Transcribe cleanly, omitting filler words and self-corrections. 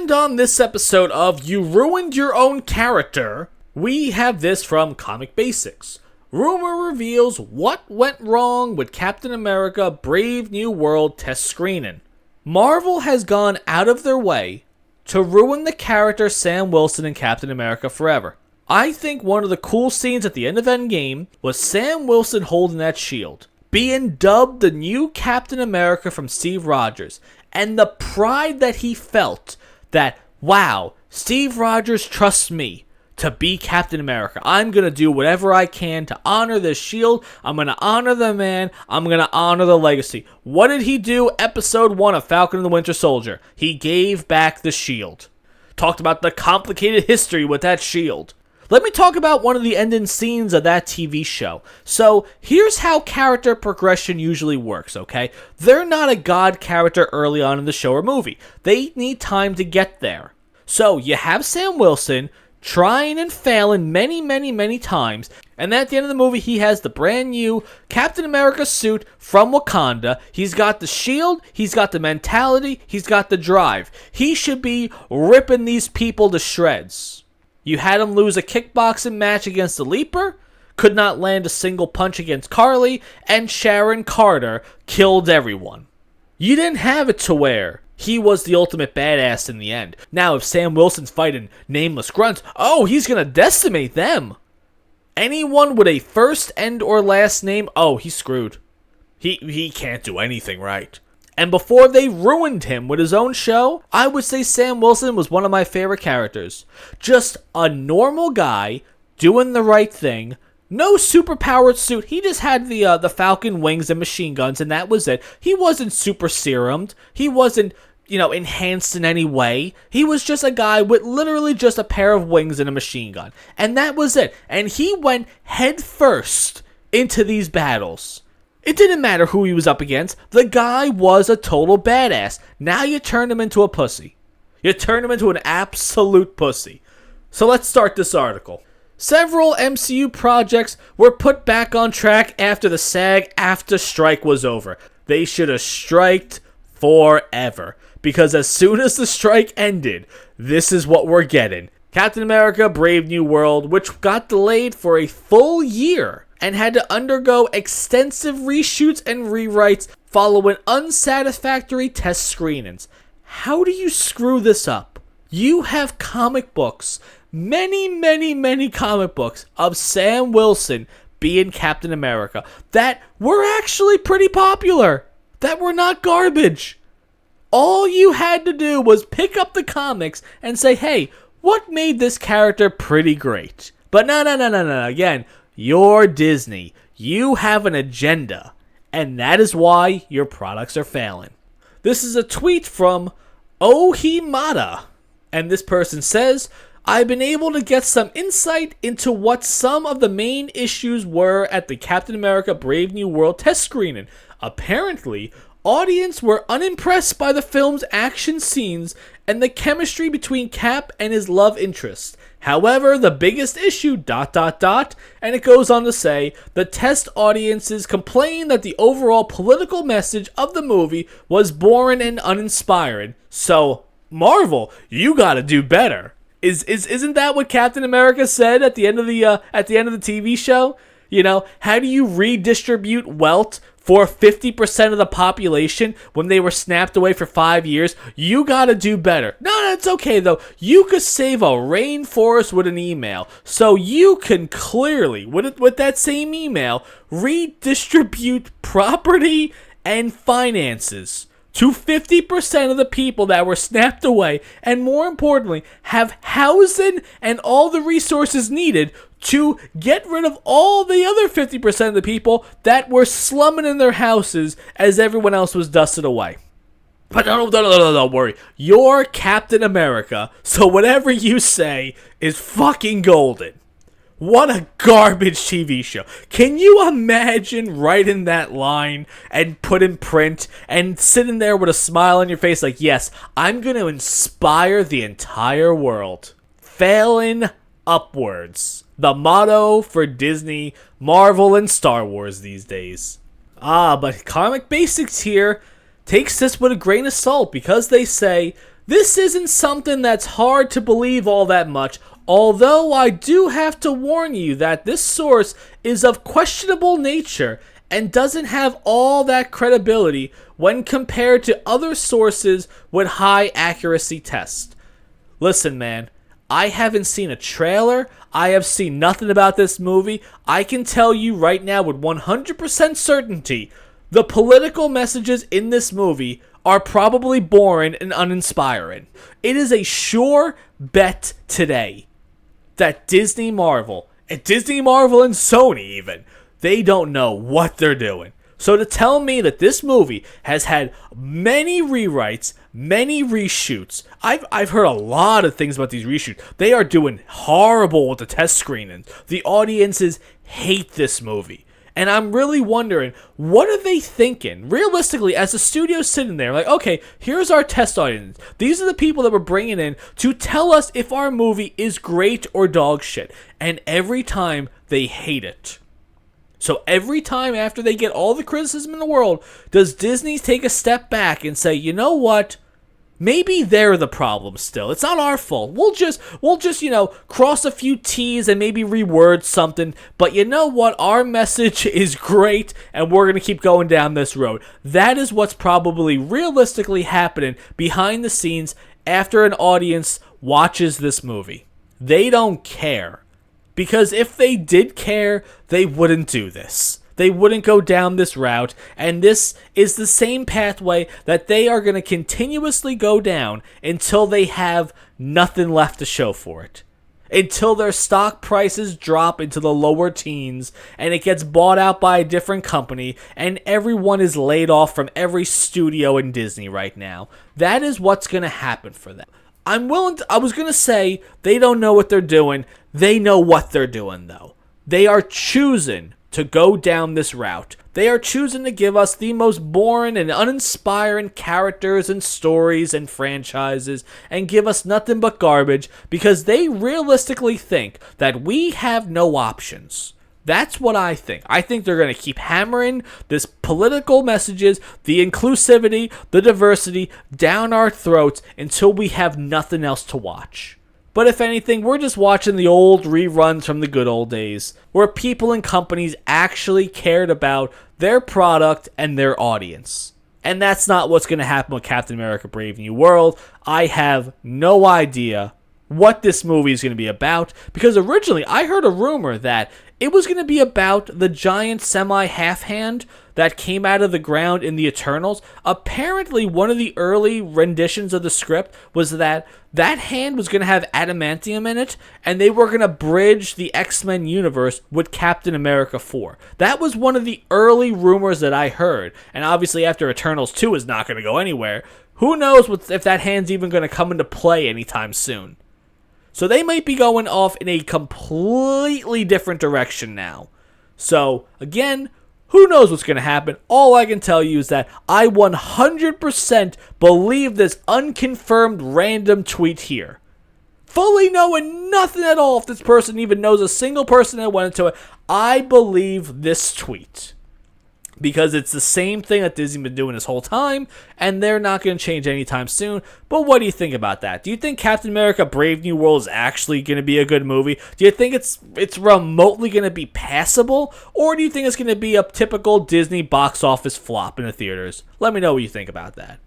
And on this episode of You Ruined Your Own Character, we have this from Comic Basics. Rumor reveals what went wrong with Captain America Brave New World test screening. Marvel has gone out of their way to ruin the character Sam Wilson in Captain America Forever. I think one of the cool scenes at the end of Endgame was Sam Wilson holding that shield, being dubbed the new Captain America from Steve Rogers, and the pride that he felt that, wow, Steve Rogers trusts me to be Captain America. I'm going to do whatever I can to honor this shield. I'm going to honor the man. I'm going to honor the legacy. What did he do? Episode 1 of Falcon and the Winter Soldier. He gave back the shield. Talked about the complicated history with that shield. Let me talk about one of the ending scenes of that TV show. So, here's how character progression usually works, okay? They're not a god character early on in the show or movie. They need time to get there. So, you have Sam Wilson trying and failing many times, and at the end of the movie, he has the brand new Captain America suit from Wakanda. He's got the shield, he's got the mentality, he's got the drive. He should be ripping these people to shreds. You had him lose a kickboxing match against the Leaper, could not land a single punch against Carly, and Sharon Carter killed everyone. You didn't have it to where he was the ultimate badass in the end. Now, if Sam Wilson's fighting nameless grunts, oh, he's gonna decimate them. Anyone with a first and or last name, oh, he's screwed. He can't do anything right. And before they ruined him with his own show, I would say Sam Wilson was one of my favorite characters. Just a normal guy doing the right thing. No superpowered suit. He just had the Falcon wings and machine guns, and that was it. He wasn't super serumed. He wasn't, enhanced in any way. He was just a guy with literally just a pair of wings and a machine gun. And that was it. And he went head first into these battles. It didn't matter who he was up against. The guy was a total badass. Now you turned him into a pussy. You turned him into an absolute pussy. So let's start this article. Several MCU projects were put back on track after the SAG-AFTRA strike was over. They should have striked forever. Because as soon as the strike ended, this is what we're getting. Captain America Brave New World, which got delayed for a full year and had to undergo extensive reshoots and rewrites following unsatisfactory test screenings. How do you screw this up? You have comic books, many comic books of Sam Wilson being Captain America that were actually pretty popular, that were not garbage. All you had to do was pick up the comics and say, hey, what made this character pretty great? But no. Again, you're Disney. You have an agenda. And that is why your products are failing. This is a tweet from Ohimada. And this person says, I've been able to get some insight into what some of the main issues were at the Captain America Brave New World test screening. Apparently, audience were unimpressed by the film's action scenes and the chemistry between Cap and his love interest. However, the biggest issue, ... and it goes on to say, the test audiences complained that the overall political message of the movie was boring and uninspiring. So, Marvel, you gotta do better. Isn't that what Captain America said at the end of the TV show? How do you redistribute wealth for 50% of the population when they were snapped away for 5 years? You gotta do better. No, it's okay though. You could save a rainforest with an email. So you can clearly, with that same email, redistribute property and finances to 50% of the people that were snapped away, and more importantly, have housing and all the resources needed to get rid of all the other 50% of the people that were slumming in their houses as everyone else was dusted away. But don't worry. You're Captain America, so whatever you say is fucking golden. What a garbage TV show. Can you imagine writing that line and put in print and sitting there with a smile on your face like, yes, I'm going to inspire the entire world. Failing upwards. The motto for Disney, Marvel, and Star Wars these days. But Comic Basics here takes this with a grain of salt because they say This isn't something that's hard to believe all that much, although I do have to warn you that this source is of questionable nature and doesn't have all that credibility when compared to other sources with high accuracy tests. Listen, man, I haven't seen a trailer. I have seen nothing about this movie. I can tell you right now with 100% certainty, the political messages in this movie are probably boring and uninspiring. It is a sure bet today that Disney Marvel and Sony even, they don't know what they're doing. So to tell me that this movie has had many rewrites, many reshoots, I've heard a lot of things about these reshoots. They are doing horrible with the test screenings. The audiences hate this movie. And I'm really wondering, what are they thinking? Realistically, as the studio's sitting there, like, okay, here's our test audience. These are the people that we're bringing in to tell us if our movie is great or dog shit. And every time, they hate it. So every time after they get all the criticism in the world, does Disney take a step back and say, you know what? Maybe they're the problem still. It's not our fault. We'll just, cross a few T's and maybe reword something. But you know what? Our message is great and we're going to keep going down this road. That is what's probably realistically happening behind the scenes after an audience watches this movie. They don't care. Because if they did care, they wouldn't do this. They wouldn't go down this route, and this is the same pathway that they are going to continuously go down until they have nothing left to show for it. Until their stock prices drop into the lower teens, and it gets bought out by a different company, and everyone is laid off from every studio in Disney right now. That is what's going to happen for them. I was going to say they don't know what they're doing. They know what they're doing, though. They are choosing to go down this route. They are choosing to give us the most boring and uninspiring characters and stories and franchises and give us nothing but garbage because they realistically think that we have no options. That's what I think. I think they're going to keep hammering this political messages, the inclusivity, the diversity down our throats until we have nothing else to watch. But if anything, we're just watching the old reruns from the good old days, where people and companies actually cared about their product and their audience. And that's not what's going to happen with Captain America Brave New World. I have no idea what this movie is going to be about, because originally I heard a rumor that it was going to be about the giant semi-half hand that came out of the ground in the Eternals. Apparently, one of the early renditions of the script was that that hand was going to have adamantium in it, and they were going to bridge the X-Men universe with Captain America 4. That was one of the early rumors that I heard, and obviously after Eternals 2 is not going to go anywhere, who knows if that hand's even going to come into play anytime soon. So they might be going off in a completely different direction now. So, again, who knows what's going to happen? All I can tell you is that I 100% believe this unconfirmed random tweet here. Fully knowing nothing at all if this person even knows a single person that went into it, I believe this tweet. Because it's the same thing that Disney's been doing this whole time, and they're not going to change anytime soon. But what do you think about that? Do you think Captain America Brave New World is actually going to be a good movie? Do you think it's remotely going to be passable? Or do you think it's going to be a typical Disney box office flop in the theaters? Let me know what you think about that.